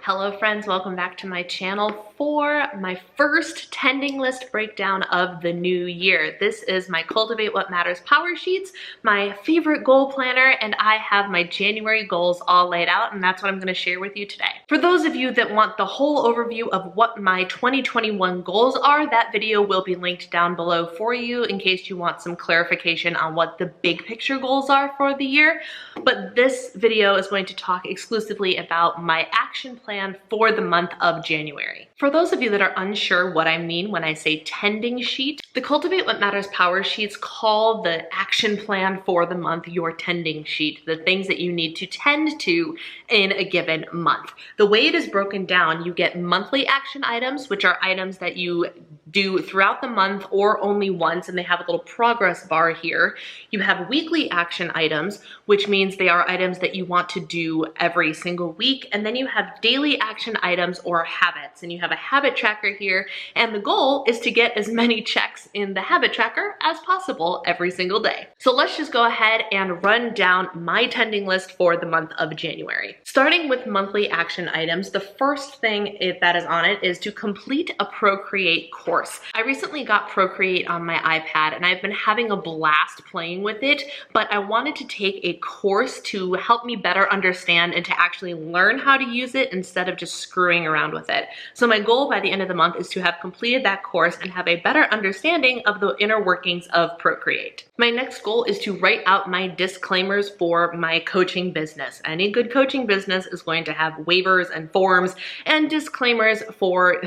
Hello friends, welcome back to my channel for my first tending list breakdown of the new year. This is my Cultivate What Matters Powersheets, my favorite goal planner, and I have my January goals all laid out, and that's what I'm going to share with you today. For those of you that want the whole overview of what my 2021 goals are, that video will be linked down below for you in case you want some clarification on what the big picture goals are for the year. But this video is going to talk exclusively about my action plan for the month of January. For those of you that are unsure what I mean when I say tending sheet, the Cultivate What Matters Powersheets call the action plan for the month your tending sheet, the things that you need to tend to in a given month. The way it is broken down, you get monthly action items, which are items that you do throughout the month or only once, and they have a little progress bar here. You have weekly action items, which means they are items that you want to do every single week, and then you have daily action items or habits, and you have a habit tracker here, and the goal is to get as many checks in the habit tracker as possible every single day. So let's just go ahead and run down my tending list for the month of January. Starting with monthly action items, the first thing that is on it is to complete a Procreate course. I recently got Procreate on my iPad and I've been having a blast playing with it, but I wanted to take a course to help me better understand and to actually learn how to use it instead of just screwing around with it. So my goal by the end of the month is to have completed that course and have a better understanding of the inner workings of Procreate. My next goal is to write out my disclaimers for my coaching business. Any good coaching business is going to have waivers and forms and disclaimers for,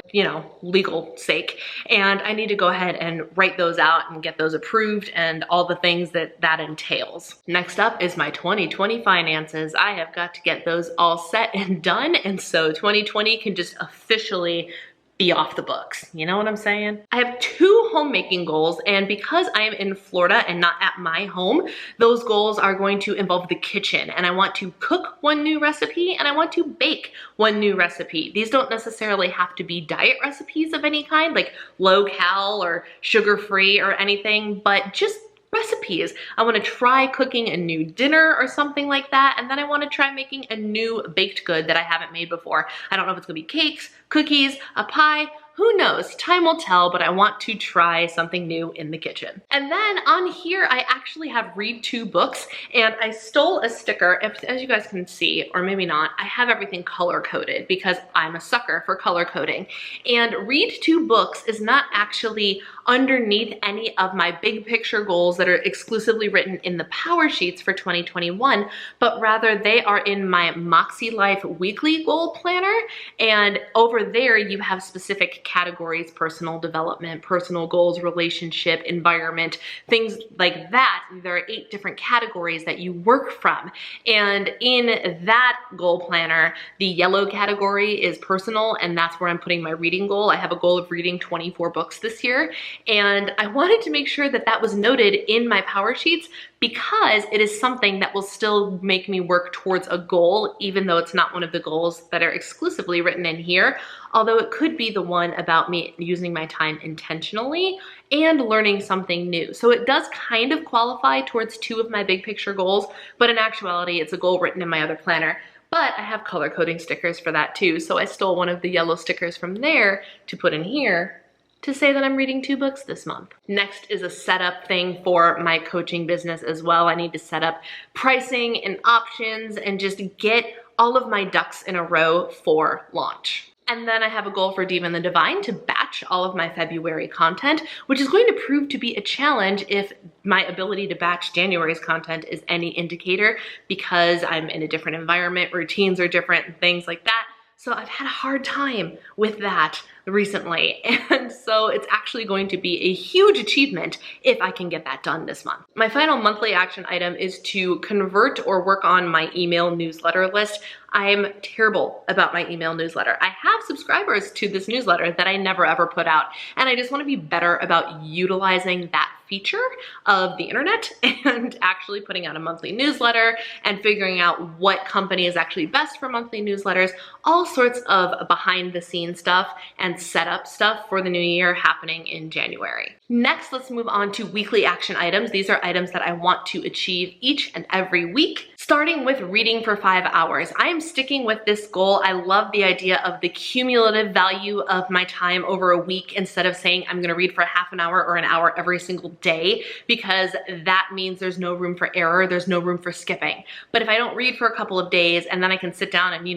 legal sake. And I need to go ahead and write those out and get those approved and all the things that entails. Next up is my 2020 finances. I have got to get those all set and done, and so 2020 can just officially be off the books. You know what I'm saying? I have two homemaking goals, and because I am in Florida and not at my home, those goals are going to involve the kitchen, and I want to cook one new recipe and I want to bake one new recipe. These don't necessarily have to be diet recipes of any kind, like low-cal or sugar-free or anything, but just recipes. I want to try cooking a new dinner or something like that, and then I want to try making a new baked good that I haven't made before. I don't know if it's gonna be cakes, cookies, a pie, who knows? Time will tell, but I want to try something new in the kitchen. And then on here, I actually have read 2 books, and I stole a sticker. As you guys can see, or maybe not, I have everything color-coded because I'm a sucker for color coding. And read 2 books is not actually underneath any of my big picture goals that are exclusively written in the power sheets for 2021, but rather they are in my Moxie Life weekly goal planner. And over there, you have specific categories: personal development, personal goals, relationship, environment, things like that. There are 8 different categories that you work from. And in that goal planner, the yellow category is personal, and that's where I'm putting my reading goal. I have a goal of reading 24 books this year, and I wanted to make sure that that was noted in my power sheets because it is something that will still make me work towards a goal, even though it's not one of the goals that are exclusively written in here, although it could be the one about me using my time intentionally and learning something new. So it does kind of qualify towards 2 of my big picture goals, but in actuality, it's a goal written in my other planner. But I have color coding stickers for that too, so I stole one of the yellow stickers from there to put in here to say that I'm reading 2 books this month. Next is a setup thing for my coaching business as well. I need to set up pricing and options and just get all of my ducks in a row for launch. And then I have a goal for Diva and the Divine to batch all of my February content, which is going to prove to be a challenge if my ability to batch January's content is any indicator, because I'm in a different environment, routines are different, and things like that. So I've had a hard time with that recently, and so it's actually going to be a huge achievement if I can get that done this month. My final monthly action item is to convert or work on my email newsletter list. I'm terrible about my email newsletter. I have subscribers to this newsletter that I never ever put out, and I just want to be better about utilizing that feature of the internet and actually putting out a monthly newsletter and figuring out what company is actually best for monthly newsletters, all sorts of behind the scenes stuff and and set up stuff for the new year happening in January. Next, let's move on to weekly action items. These are items that I want to achieve each and every week, starting with reading for 5 hours. I am sticking with this goal. I love the idea of the cumulative value of my time over a week instead of saying I'm gonna read for a half an hour or an hour every single day, because that means there's no room for error, there's no room for skipping. But if I don't read for a couple of days and then I can sit down and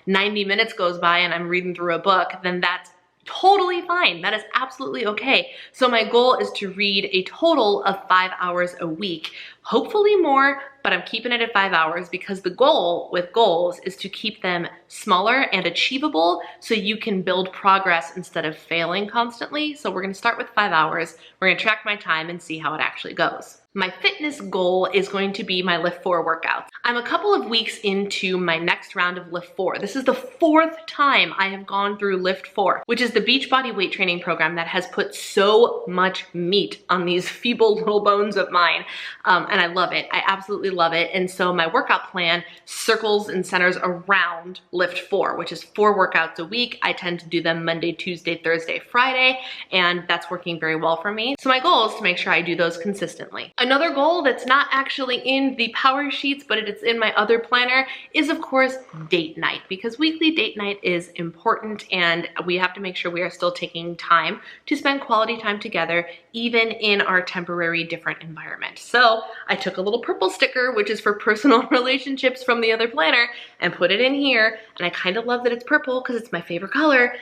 90 minutes goes by and I'm reading through a book, then that's totally fine. That is absolutely okay. So my goal is to read a total of 5 hours a week, hopefully more, but I'm keeping it at 5 hours because the goal with goals is to keep them smaller and achievable so you can build progress instead of failing constantly. So we're gonna start with 5 hours. We're gonna track my time and see how it actually goes. My fitness goal is going to be my Lift 4 workouts. I'm a couple of weeks into my next round of Lift 4. This is the 4th time I have gone through Lift 4, which is the Beachbody weight training program that has put so much meat on these feeble little bones of mine. And I love it. I absolutely love it. And so my workout plan circles and centers around Lift 4, which is 4 workouts a week. I tend to do them Monday, Tuesday, Thursday, Friday, and that's working very well for me. So my goal is to make sure I do those consistently. Another goal that's not actually in the power sheets, but it's in my other planner, is of course date night, because weekly date night is important and we have to make sure we are still taking time to spend quality time together, even in our temporary different environment. So I took a little purple sticker, which is for personal relationships from the other planner, and put it in here. And I kind of love that it's purple because it's my favorite color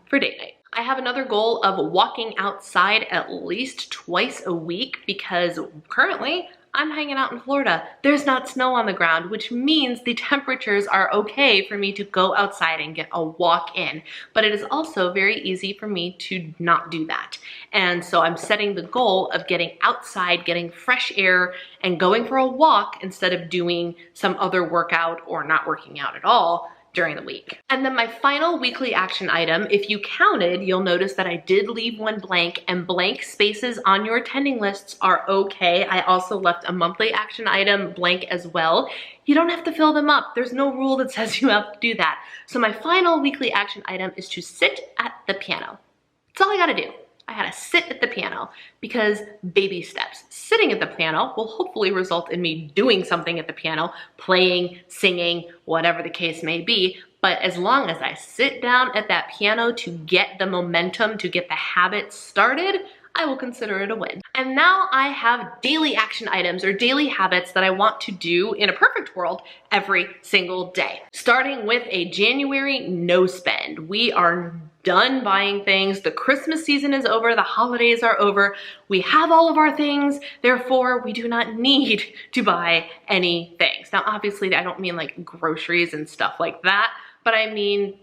for date night. I have another goal of walking outside at least twice a week because currently I'm hanging out in Florida. There's not snow on the ground, which means the temperatures are okay for me to go outside and get a walk in. But it is also very easy for me to not do that. And so I'm setting the goal of getting outside, getting fresh air, and going for a walk instead of doing some other workout or not working out at all during the week. And then my final weekly action item, if you counted, you'll notice that I did leave one blank, and blank spaces on your attending lists are okay. I also left a monthly action item blank as well. You don't have to fill them up. There's no rule that says you have to do that. So my final weekly action item is to sit at the piano. That's all I gotta do. I gotta sit at the piano, because baby steps. Sitting at the piano will hopefully result in me doing something at the piano, playing, singing, whatever the case may be. But as long as I sit down at that piano to get the momentum, to get the habit started, I will consider it a win. And now I have daily action items or daily habits that I want to do in a perfect world every single day. Starting with a January no spend. We are done buying things. The Christmas season is over. The holidays are over. We have all of our things. Therefore, we do not need to buy any things. Now, obviously, I don't mean like groceries and stuff like that, but I mean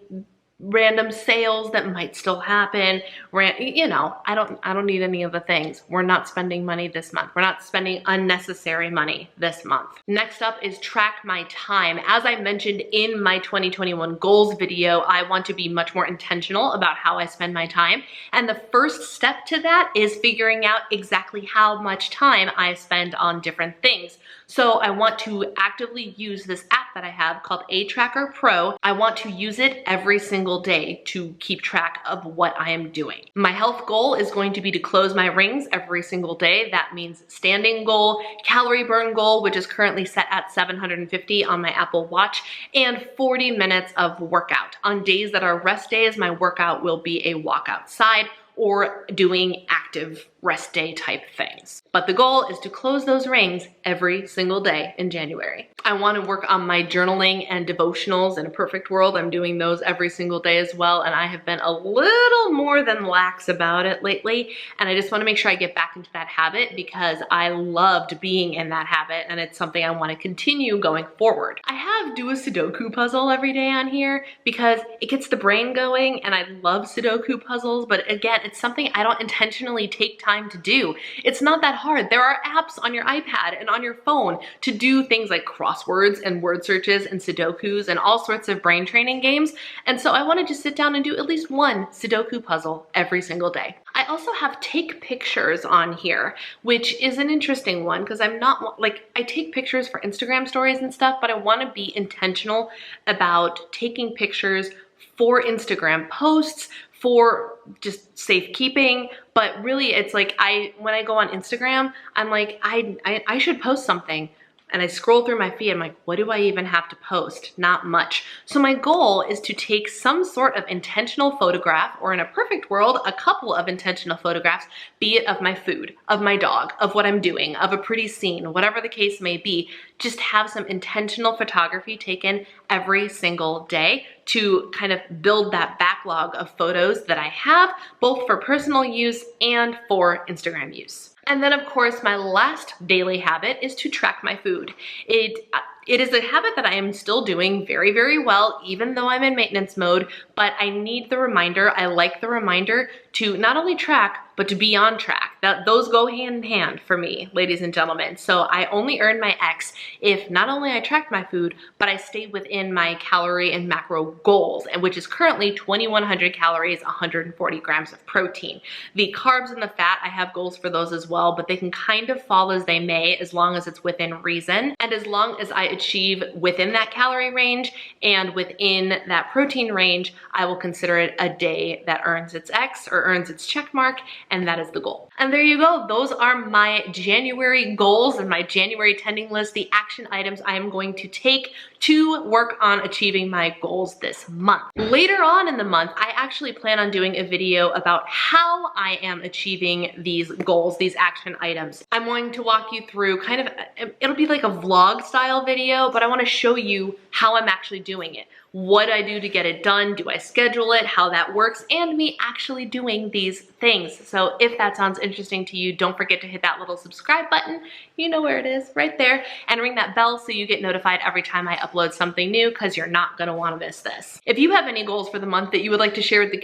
random sales that might still happen. I don't need any of the things. We're not spending money this month. We're not spending unnecessary money this month. Next up is track my time. As I mentioned in my 2021 goals video, I want to be much more intentional about how I spend my time. And the first step to that is figuring out exactly how much time I spend on different things. So I want to actively use this app that I have called A Tracker Pro. I want to use it every single day to keep track of what I am doing. My health goal is going to be to close my rings every single day. That means standing goal, calorie burn goal, which is currently set at 750 on my Apple Watch, and 40 minutes of workout. On days that are rest days, my workout will be a walk outside or doing active rest day type things. But the goal is to close those rings every single day in January. I want to work on my journaling and devotionals. In a perfect world, I'm doing those every single day as well, and I have been a little more than lax about it lately, and I just want to make sure I get back into that habit because I loved being in that habit, and it's something I want to continue going forward. I have do a Sudoku puzzle every day on here because it gets the brain going, and I love Sudoku puzzles, but again, it's something I don't intentionally take time to do. It's not that hard. There are apps on your iPad and on your phone to do things like crosswords and word searches and Sudokus and all sorts of brain training games. And so I want to just sit down and do at least one Sudoku puzzle every single day. I also have take pictures on here, which is an interesting one because I'm not like, I take pictures for Instagram stories and stuff, but I want to be intentional about taking pictures for Instagram posts, for just safekeeping, but really it's like when I go on Instagram, I'm like, I should post something. And I scroll through my feed, I'm like, what do I even have to post? Not much. So my goal is to take some sort of intentional photograph, or in a perfect world, a couple of intentional photographs, be it of my food, of my dog, of what I'm doing, of a pretty scene, whatever the case may be, just have some intentional photography taken every single day to kind of build that backlog of photos that I have, both for personal use and for Instagram use. And then of course, my last daily habit is to track my food. It is a habit that I am still doing very, very well, even though I'm in maintenance mode, but I need the reminder. I like the reminder to not only track, but to be on track. Those go hand in hand for me, ladies and gentlemen. So I only earn my X if not only I track my food, but I stay within my calorie and macro goals, which is currently 2,100 calories, 140 grams of protein. The carbs and the fat, I have goals for those as well, but they can kind of fall as they may, as long as it's within reason. And as long as I achieve within that calorie range and within that protein range, I will consider it a day that earns its X or earns its check mark, and that is the goal. And there you go. Those are my January goals and my January tending list, the action items I am going to take to work on achieving my goals this month. Later on in the month, I actually plan on doing a video about how I am achieving these goals, these action items. I'm going to walk you through kind of, it'll be like a vlog style video, but I want to show you how I'm actually doing it. What I do to get it done, do I schedule it, how that works, and me actually doing these things. So if that sounds interesting to you, don't forget to hit that little subscribe button. You know where it is, right there, and ring that bell so you get notified every time I upload something new, because you're not gonna wanna miss this. If you have any goals for the month that you would like to share with the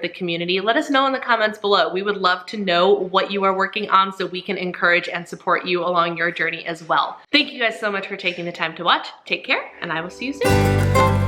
community, let us know in the comments below. We would love to know what you are working on so we can encourage and support you along your journey as well. Thank you guys so much for taking the time to watch. Take care, and I will see you soon.